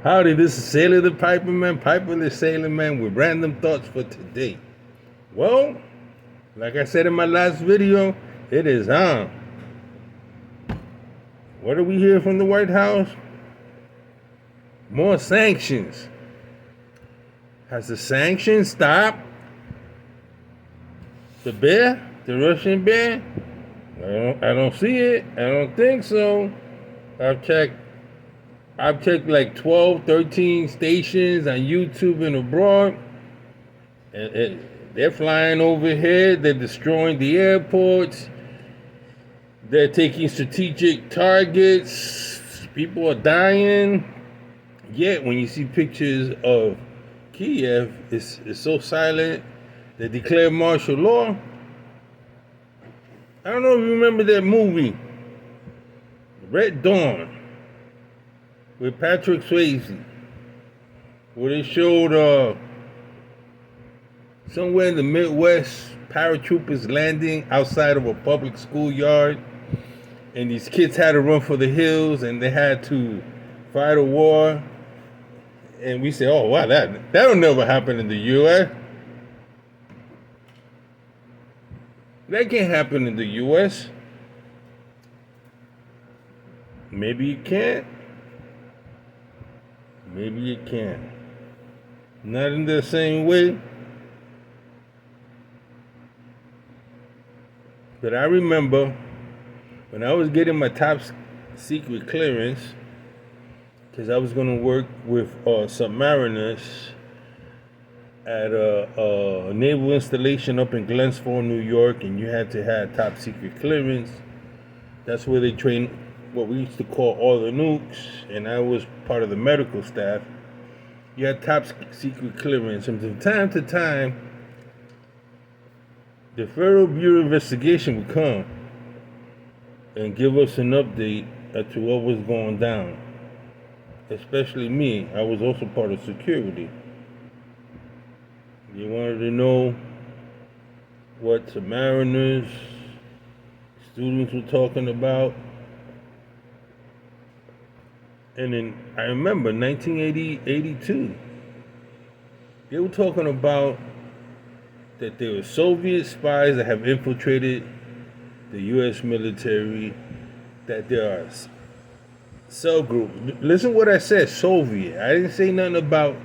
Howdy, this is Sailor the Piper the Sailor Man with random thoughts for today. Well, like I said in my last video, it is on. What do we hear from the White House? More sanctions. Has the sanctions stopped the bear, the Russian bear? I don't see it. I don't think so. I've checked like 12, 13 stations on YouTube and abroad. And they're flying overhead. They're destroying the airports. They're taking strategic targets. People are dying. Yet when you see pictures of Kiev, it's so silent. They declare martial law. I don't know if you remember that movie, Red Dawn, with Patrick Swayze, where they showed somewhere in the Midwest, paratroopers landing outside of a public schoolyard, and these kids had to run for the hills, and they had to fight a war. And we say, oh, wow, that'll never happen in the U.S. That can't happen in the U.S. Maybe it can't. Maybe it can. Not in the same way. But I remember when I was getting my top secret clearance, because I was going to work with submariners at a naval installation up in Glensford, New York, and you had to have top secret clearance. That's where they train what we used to call all the nukes, and I was part of the medical staff. You had top secret clearance, and from time to time, the Federal Bureau of Investigation would come and give us an update as to what was going down. Especially me, I was also part of security. They wanted to know what submariners, students were talking about. And then I remember 1982, they were talking about that there were Soviet spies that have infiltrated the U.S. military, that there are cell groups. Listen what I said, Soviet. I didn't say nothing about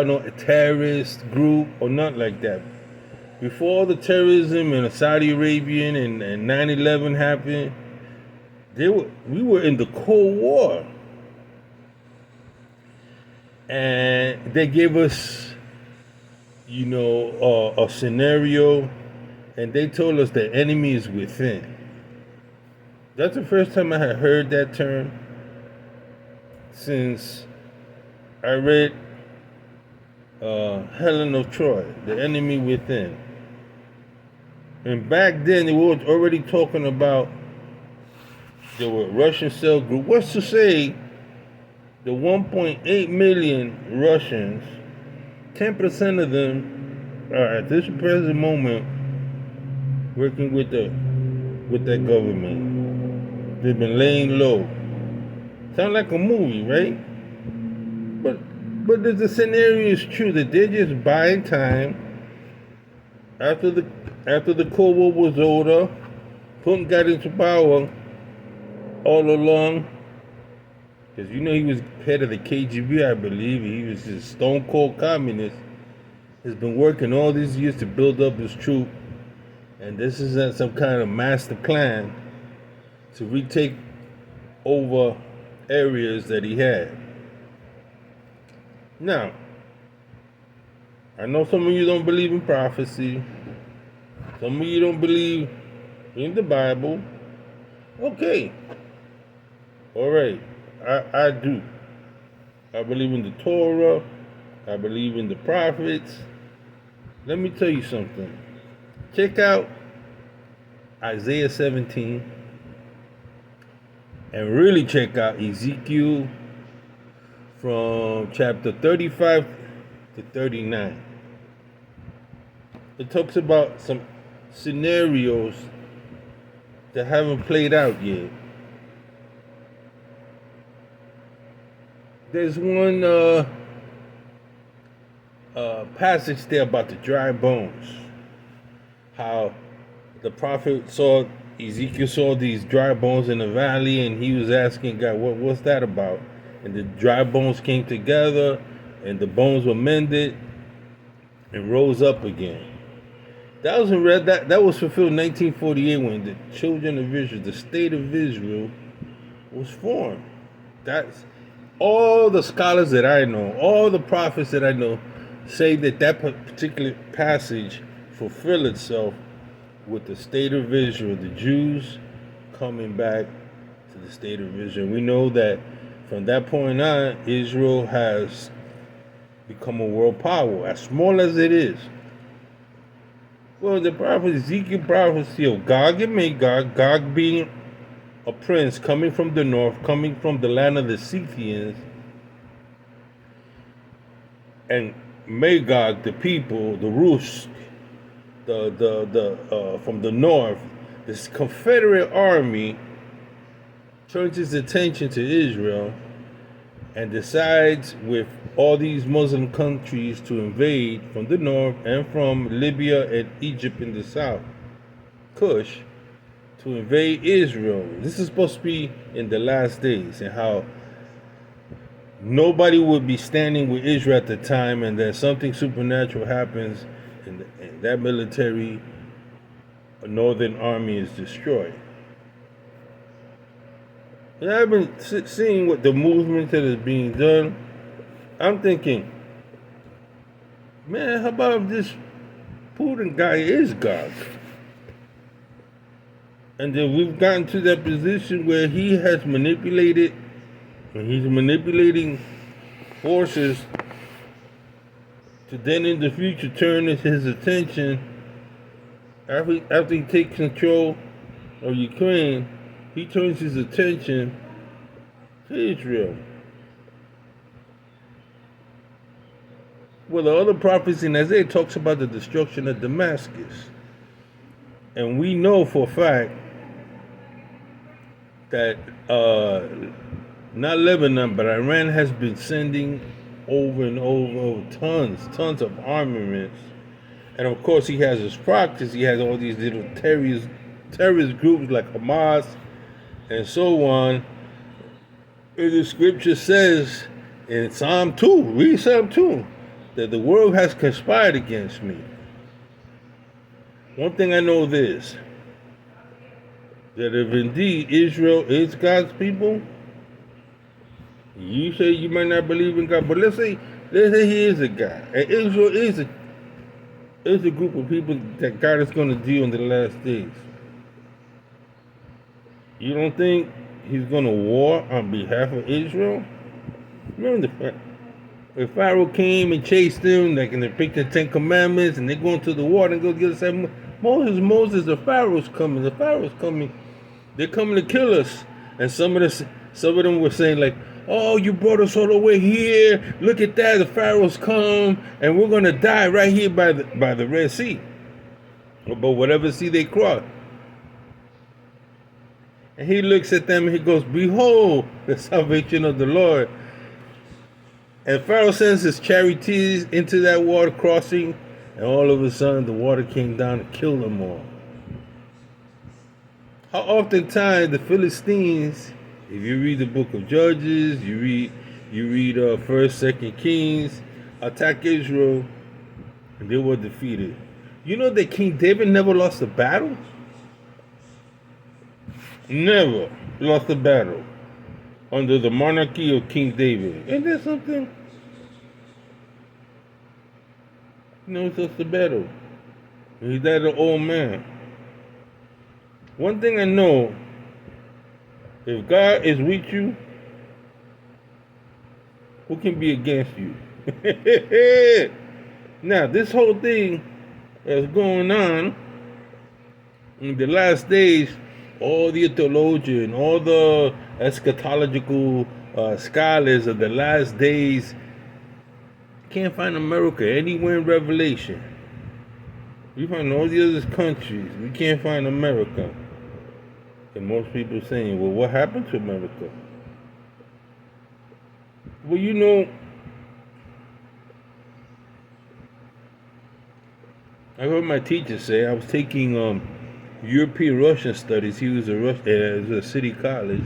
no terrorist group or nothing like that. Before all the terrorism in Saudi Arabian and 9/11 happened, we were in the Cold War. And they gave us, a scenario, and they told us the enemy is within. That's the first time I had heard that term since I read Helen of Troy, The Enemy Within. And back then they were already talking about there were Russian cell group. What's to say the 1.8 million Russians, 10% of them are at this present moment working with that government. They've been laying low. Sound like a movie, right? But the scenario is true that they're just buying time after the Cold War was over. Putin got into power all along, because he was head of the KGB, I believe. He was a stone cold communist. Has been working all these years to build up his troop, and this is some kind of master plan to retake over areas that he had. Now, I know some of you don't believe in prophecy. Some of you don't believe in the Bible. Okay. All right. I do. I believe in the Torah. I believe in the prophets. Let me tell you something. Check out Isaiah 17. And really check out Ezekiel from chapter 35 to 39. It talks about some scenarios that haven't played out yet. There's one passage there about the dry bones. How the prophet saw, Ezekiel saw these dry bones in the valley, and he was asking God, what's that about? And the dry bones came together, and the bones were mended and rose up again. That was fulfilled in 1948 when the children of Israel, the state of Israel, was formed. That's all the scholars that I know, all the prophets that I know, say that particular passage fulfilled itself with the state of Israel, the Jews coming back to the state of Israel. We know that from that point on, Israel has become a world power, as small as it is. Well, the prophet Ezekiel prophecy of Gog and Magog, Gog being a prince coming from the north, coming from the land of the Scythians, and Magog, the people, the Rus, from the north, this Confederate army turns its attention to Israel and decides with all these Muslim countries to invade from the north and from Libya and Egypt in the south, Kush, to invade Israel. This is supposed to be in the last days, and how nobody would be standing with Israel at the time, and then something supernatural happens, and that military northern army is destroyed. And I've been seeing what the movement that is being done. I'm thinking, man, how about if this Putin guy is God? And then we've gotten to that position where he has manipulated, and he's manipulating forces to then in the future turn his attention, after he takes control of Ukraine, he turns his attention to Israel. Well, the other prophecy in Isaiah talks about the destruction of Damascus. And we know for a fact that not Lebanon, but Iran has been sending over and over tons of armaments. And of course, he has his proxies. He has all these little terrorist groups like Hamas and so on. And the scripture says in Psalm 2, read Psalm 2, that the world has conspired against me. One thing I know this, that if indeed Israel is God's people, you say you might not believe in God, but let's say he is a God, and Israel is a group of people that God is going to deal in the last days. You don't think he's going to war on behalf of Israel? Remember the Pharaoh came and chased them, like, and they picked the 10 Commandments, and they go into the water and go get us. Moses, the Pharaoh's coming. They're coming to kill us. And some of them were saying like, oh, you brought us all the way here. Look at that, the Pharaoh's come, and we're gonna die right here by the Red Sea, but whatever sea they cross. And he looks at them and he goes, behold, the salvation of the Lord. And Pharaoh sends his charioteers into that water crossing, and all of a sudden the water came down and killed them all. How oftentimes the Philistines, if you read the book of Judges, you read 1st, 2nd Kings, attack Israel, and they were defeated. You know that King David never lost a battle? Never lost a battle under the monarchy of King David. Ain't that something? Never lost a battle. He died an old man. One thing I know, if God is with you, who can be against you? Now, this whole thing that's going on in the last days, all the theologians, all the eschatological scholars of the last days can't find America anywhere in Revelation. We find all the other countries. We can't find America. And most people saying, well, what happened to America? Well, I heard my teacher say I was taking European Russian studies. He was it was a city college,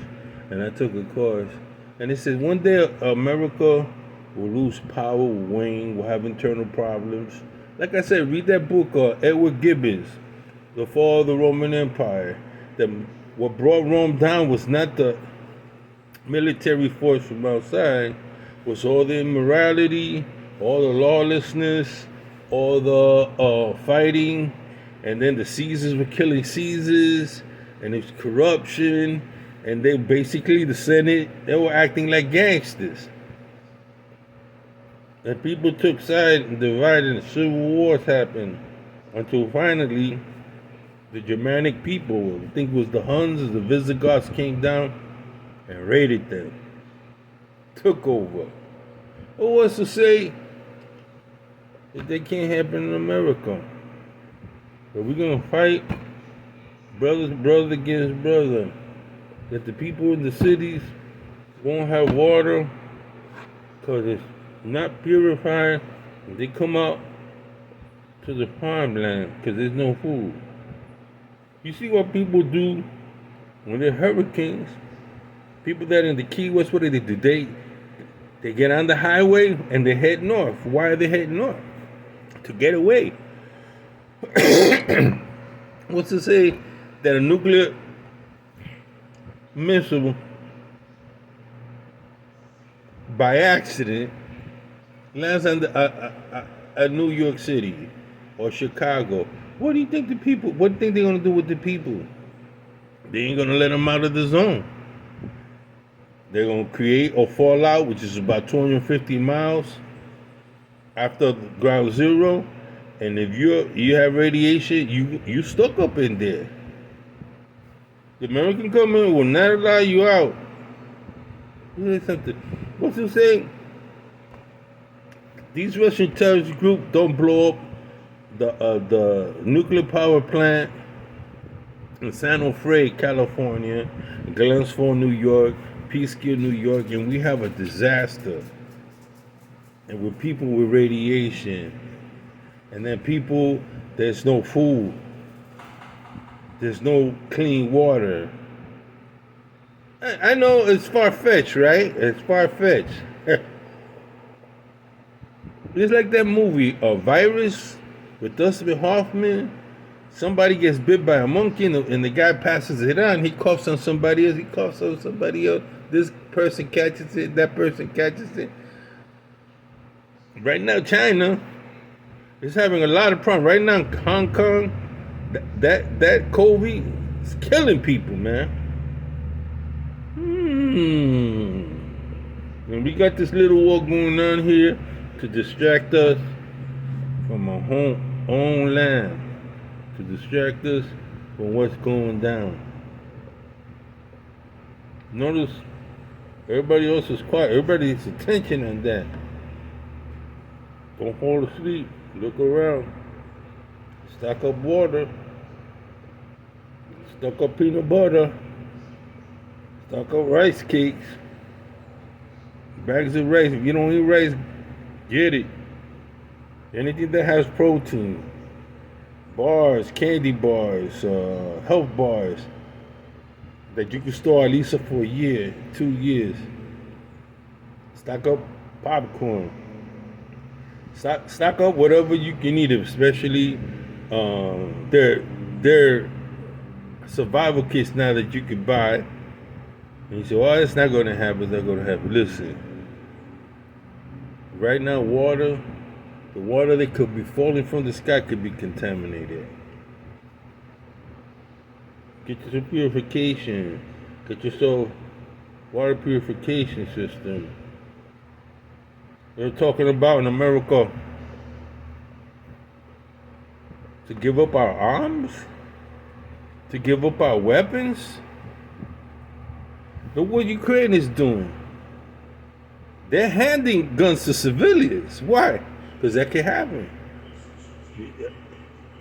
and I took a course. And it says one day America will lose power, will wane, will have internal problems. Like I said, read that book, Edward Gibbons, The Fall of the Roman Empire. That what brought Rome down was not the military force from outside, was all the immorality, all the lawlessness, all the fighting, and then the Caesars were killing Caesars, and it was corruption, and they basically, the Senate, they were acting like gangsters. And people took sides and divided, and civil wars happened until finally the Germanic people, I think it was the Huns or the Visigoths, came down and raided them, took over. Who wants to say that they can't happen in America? But we're gonna fight brother against brother. That the people in the cities won't have water because it's not purified. They come out to the farmland because there's no food. You see what people do when there are hurricanes? People that are in the Key West, what do? They get on the highway and they head north. Why are they heading north? To get away. What's to say that a nuclear missile by accident lands on New York City or Chicago? What do you think they're going to do with the people? They ain't going to let them out of the zone. They're going to create a fallout, which is about 250 miles after ground zero. And if you have radiation, you stuck up in there. The American government will not allow you out. Something. What's it saying? These Russian terrorist groups don't blow up the nuclear power plant in San Onofre, California, Glensford, New York, Peekskill, New York, and we have a disaster. And with people with radiation, and then people, there's no food, there's no clean water. I know it's far-fetched, right? It's far-fetched. It's like that movie, A Virus, with Dustin Hoffman. Somebody gets bit by a monkey and the guy passes it on. He coughs on somebody else. He coughs on somebody else. This person catches it. That person catches it. Right now, China is having a lot of problems. Right now, Hong Kong, that COVID is killing people, man. And we got this little war going on here to distract us from our own land. To distract us from what's going down. Notice everybody else is quiet. Everybody needs attention on that. Don't fall asleep. Look around. Stock up water. Stock up peanut butter. Stock up rice cakes. Bags of rice. If you don't eat rice, get it. Anything that has protein. Bars, candy bars, health bars that you can store at least for a year, 2 years. Stock up popcorn. Stock up whatever you can eat, especially their survival kits now that you can buy. And you say, well, it's not going to happen, it's not going to happen. Listen, right now, the water that could be falling from the sky could be contaminated. Get your purification. Get yourself water purification system. They're talking about in America to give up our arms, to give up our weapons. Look what Ukraine is doing. They're handing guns to civilians. Why? Because that can happen.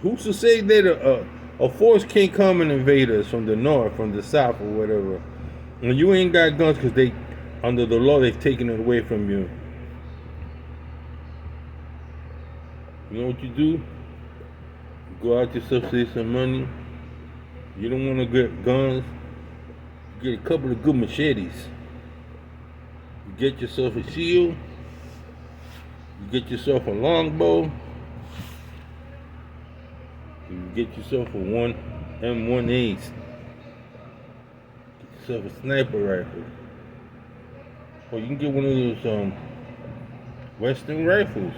Who's to say that a force can't come and invade us from the north, from the south, or whatever? And you ain't got guns because they under the law, they've taken it away from you. You know what you do? Go out yourself, save some money. You don't want to get guns. You get a couple of good machetes. You get yourself a shield. You get yourself a longbow. You get yourself a 1M1 Ace. Get yourself a sniper rifle. Or you can get one of those Western rifles.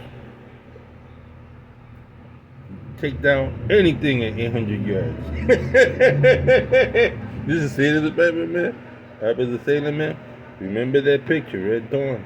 Take down anything at 800 yards. This is Sailor the Batman, man. I was a sailor, man. Remember that picture, Red Dawn.